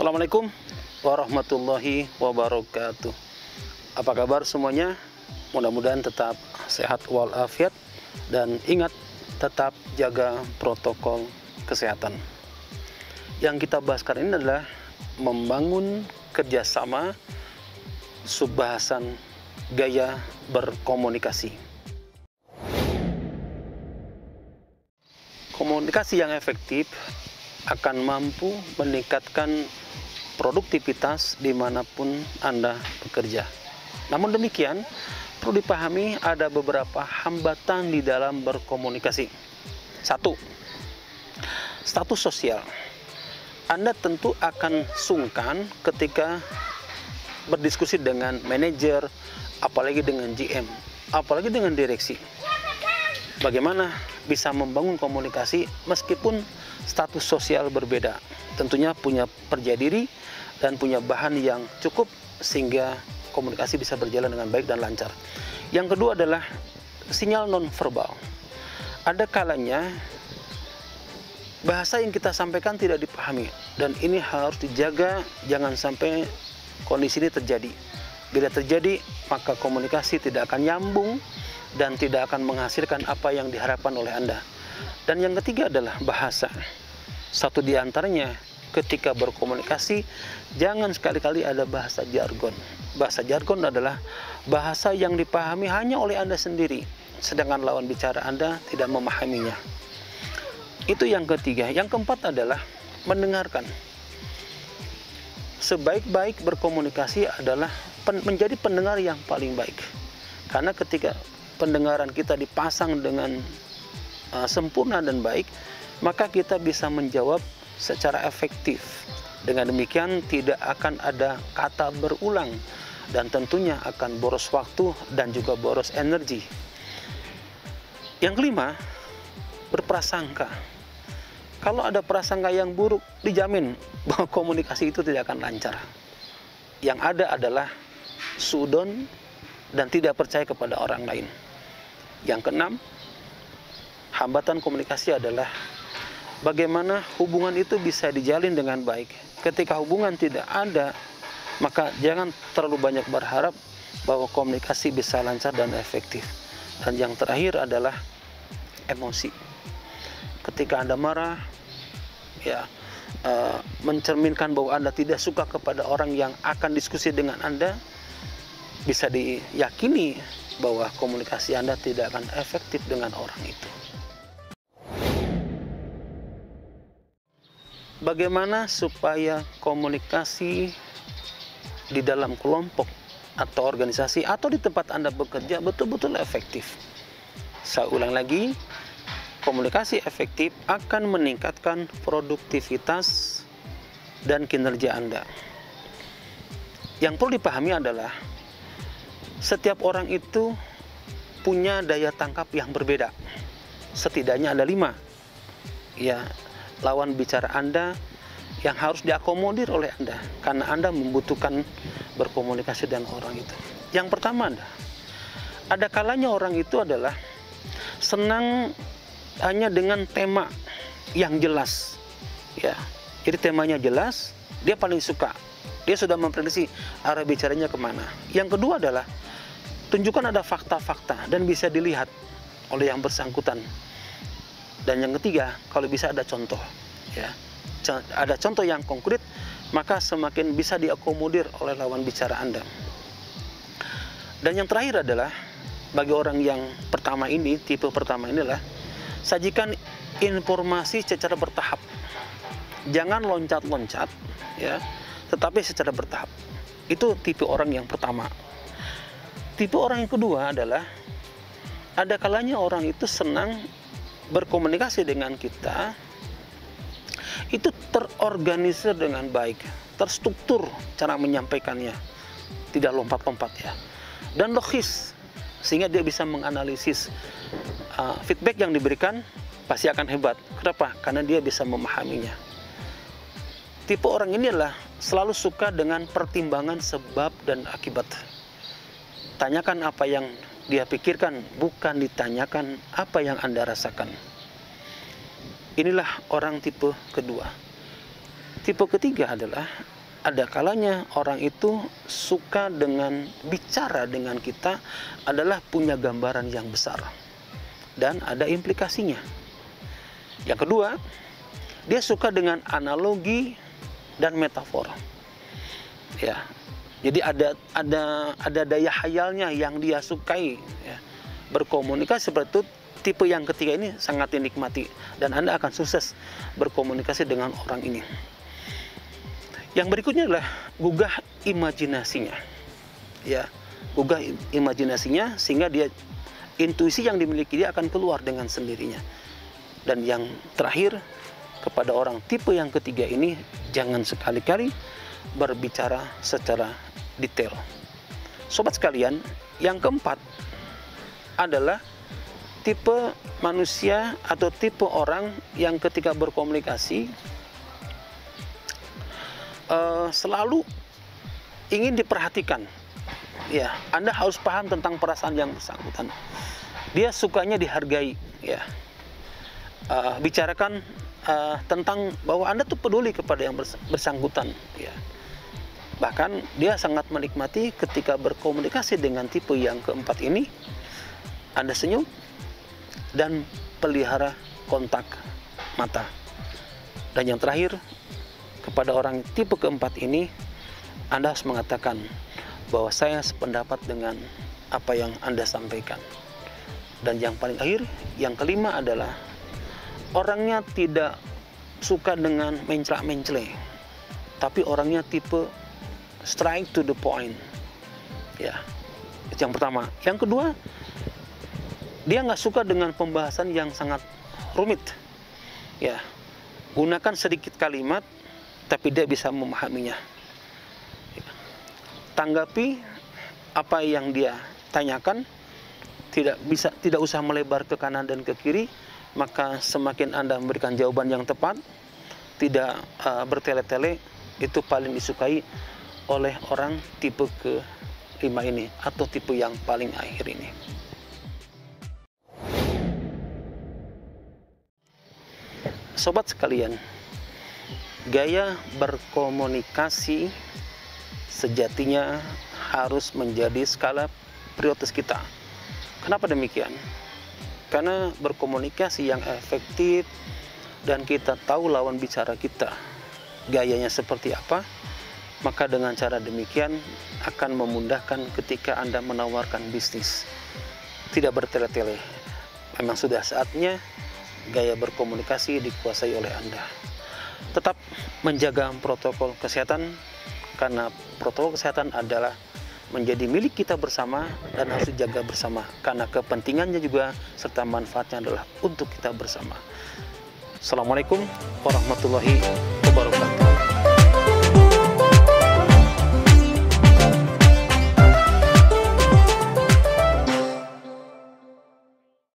Assalamualaikum warahmatullahi wabarakatuh. Apa kabar semuanya? Mudah-mudahan tetap sehat walafiat dan ingat tetap jaga protokol kesehatan. Yang kita bahas kali ini adalah membangun kerjasama subbahasan gaya berkomunikasi. Komunikasi yang efektif akan mampu meningkatkan produktivitas dimanapun Anda bekerja. Namun demikian, perlu dipahami ada beberapa hambatan di dalam berkomunikasi. 1. Status sosial. Anda tentu akan sungkan ketika berdiskusi dengan manajer, apalagi dengan GM, apalagi dengan direksi. Bagaimana bisa membangun komunikasi meskipun status sosial berbeda? Tentunya punya percaya diri dan punya bahan yang cukup sehingga komunikasi bisa berjalan dengan baik dan lancar. Yang kedua adalah sinyal nonverbal. Ada kalanya bahasa yang kita sampaikan tidak dipahami dan ini harus dijaga, jangan sampai kondisi ini terjadi. Bila terjadi, maka komunikasi tidak akan nyambung dan tidak akan menghasilkan apa yang diharapkan oleh Anda. Dan yang ketiga adalah bahasa. Satu di antaranya, ketika berkomunikasi, jangan sekali-kali ada bahasa jargon. Bahasa jargon adalah bahasa yang dipahami hanya oleh Anda sendiri, sedangkan lawan bicara Anda tidak memahaminya. Itu yang ketiga. Yang keempat adalah mendengarkan. Sebaik-baik berkomunikasi adalah menjadi pendengar yang paling baik. Karena ketika pendengaran kita dipasang dengan sempurna dan baik, maka kita bisa menjawab secara efektif. Dengan demikian tidak akan ada kata berulang dan tentunya akan boros waktu dan juga boros energi. Yang kelima, berprasangka. Kalau ada prasangka yang buruk, dijamin bahwa komunikasi itu tidak akan lancar. Yang ada adalah suudon dan tidak percaya kepada orang lain. Yang keenam, hambatan komunikasi adalah bagaimana hubungan itu bisa dijalin dengan baik. Ketika hubungan tidak ada, maka jangan terlalu banyak berharap bahwa komunikasi bisa lancar dan efektif. Dan yang terakhir adalah emosi. Ketika Anda marah, mencerminkan bahwa Anda tidak suka kepada orang yang akan diskusi dengan Anda, bisa diyakini bahwa komunikasi Anda tidak akan efektif dengan orang itu. Bagaimana supaya komunikasi di dalam kelompok atau organisasi atau di tempat Anda bekerja betul-betul efektif? Saya ulang lagi, komunikasi efektif akan meningkatkan produktivitas dan kinerja Anda. Yang perlu dipahami adalah setiap orang itu punya daya tangkap yang berbeda. Setidaknya ada 5. Lawan bicara Anda yang harus diakomodir oleh Anda karena Anda membutuhkan berkomunikasi dengan orang itu. Yang pertama, ada kalanya orang itu adalah senang hanya dengan tema yang jelas. Jadi temanya jelas, dia paling suka. Dia sudah memprediksi arah bicaranya kemana. Yang kedua adalah tunjukkan ada fakta-fakta dan bisa dilihat oleh yang bersangkutan. Dan yang ketiga, kalau bisa ada contoh. Ada contoh yang konkret, maka semakin bisa diakomodir oleh lawan bicara Anda. Dan yang terakhir adalah bagi orang yang pertama ini, tipe pertama ini adalah sajikan informasi secara bertahap. Jangan loncat-loncat, tetapi secara bertahap. Itu tipe orang yang pertama. Tipe orang yang kedua adalah ada kalanya orang itu senang berkomunikasi dengan kita, itu terorganisir dengan baik, terstruktur cara menyampaikannya, tidak lompat-lompat dan logis, sehingga dia bisa menganalisis feedback yang diberikan pasti akan hebat. Kenapa? Karena dia bisa memahaminya. Tipe orang ini adalah selalu suka dengan pertimbangan sebab dan akibat. Tanyakan apa yang dia pikirkan, bukan ditanyakan apa yang Anda rasakan. Inilah orang tipe kedua. Tipe ketiga adalah ada kalanya orang itu suka dengan bicara dengan kita adalah punya gambaran yang besar dan ada implikasinya. Yang kedua, dia suka dengan analogi dan metafor. Ya. Jadi ada daya hayalnya yang dia sukai, ya. Berkomunikasi seperti itu, tipe yang ketiga ini sangat dinikmati dan Anda akan sukses berkomunikasi dengan orang ini. Yang berikutnya adalah gugah imajinasinya. Ya, gugah imajinasinya sehingga dia intuisi yang dimiliki dia akan keluar dengan sendirinya. Dan yang terakhir, kepada orang tipe yang ketiga ini jangan sekali-kali berbicara secara detail. Sobat sekalian, yang keempat adalah tipe manusia atau tipe orang yang ketika berkomunikasi selalu ingin diperhatikan. Ya, Anda harus paham tentang perasaan yang bersangkutan. Dia sukanya dihargai, ya. Bicarakan tentang bahwa Anda tuh peduli kepada yang bersangkutan, ya. Bahkan dia sangat menikmati ketika berkomunikasi dengan tipe yang keempat ini. Anda senyum dan pelihara kontak mata. Dan yang terakhir, kepada orang tipe keempat ini, Anda harus mengatakan bahwa saya sependapat dengan apa yang Anda sampaikan. Dan yang paling akhir, yang kelima adalah orangnya tidak suka dengan mencela-mencele, tapi orangnya tipe straight to the point. Ya, itu yang pertama. Yang kedua, dia nggak suka dengan pembahasan yang sangat rumit. Ya, gunakan sedikit kalimat, tapi dia bisa memahaminya. Tanggapi apa yang dia tanyakan, tidak usah melebar ke kanan dan ke kiri, maka semakin Anda memberikan jawaban yang tepat, tidak bertele-tele, itu paling disukai oleh orang tipe ke-5 ini atau tipe yang paling akhir ini. Sobat sekalian, gaya berkomunikasi sejatinya harus menjadi skala prioritas kita. Kenapa demikian? Karena berkomunikasi yang efektif dan kita tahu lawan bicara kita gayanya seperti apa, maka dengan cara demikian akan memudahkan ketika Anda menawarkan bisnis. Tidak bertele-tele. Memang sudah saatnya gaya berkomunikasi dikuasai oleh Anda. Tetap menjaga protokol kesehatan, karena protokol kesehatan adalah menjadi milik kita bersama dan harus dijaga bersama, karena kepentingannya juga serta manfaatnya adalah untuk kita bersama. Assalamualaikum warahmatullahi wabarakatuh.